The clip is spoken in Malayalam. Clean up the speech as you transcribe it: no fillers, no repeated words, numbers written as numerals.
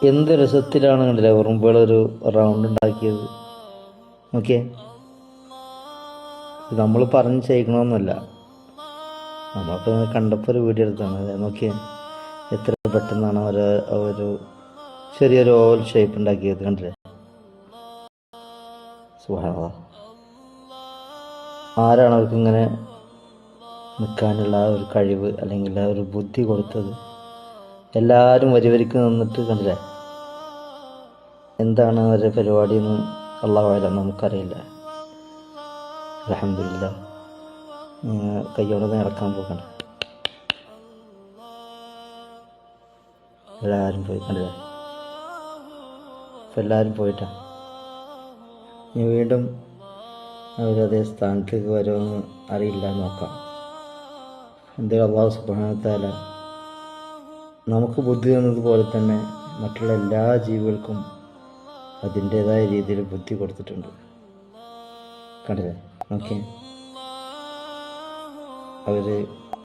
എന്ത് രസത്തിലാണ് കണ്ടില്ലേ ഉറുമ്പുകളൊരു റൗണ്ട് ഉണ്ടാക്കിയത്. ഓക്കെ, നമ്മൾ പറഞ്ഞ് ചെയ്യിക്കണമെന്നല്ല, നമ്മളിപ്പോൾ കണ്ടപ്പോൾ ഒരു വീഡിയോ എടുത്താണ്. നോക്കിയേ എത്ര പെട്ടെന്നാണ് ഒരു ചെറിയൊരു ഓവൽ ഷേപ്പ് ഉണ്ടാക്കിയത് കണ്ടില്ലേ. സുബ്ഹാനല്ലാഹ്, ആരാണ് അവർക്ക് ഇങ്ങനെ നിൽക്കാനുള്ള ഒരു കഴിവ് അല്ലെങ്കിൽ ആ ഒരു ബുദ്ധി കൊടുത്തത്? എല്ലാവരും വരിവരിക്ക് നിന്നിട്ട് കണ്ടില്ലേ, എന്താണ് അവരുടെ പരിപാടി എന്ന് അല്ലാഹു അഅലം, നമുക്കറിയില്ല. അൽഹംദുലില്ലാഹ്, കയ്യോടെ നടക്കാൻ പോകണം. എല്ലാവരും പോയി കണ്ടില്ലേ, ഇപ്പം എല്ലാവരും പോയിട്ടാ. ഇനി വീണ്ടും അവരതേ സ്ഥാനത്തേക്ക് വരുമെന്ന് അറിയില്ല, നോക്കാം. എന്തായാലും അല്ലാഹു സുബ്ഹാനഹു വ തആല നമുക്ക് ബുദ്ധി തന്നതുപോലെ തന്നെ മറ്റുള്ള എല്ലാ ജീവികൾക്കും അതിൻ്റേതായ രീതിയിൽ ബുദ്ധി കൊടുത്തിട്ടുണ്ട്. കണ്ടില്ലേ, നോക്കി അവർ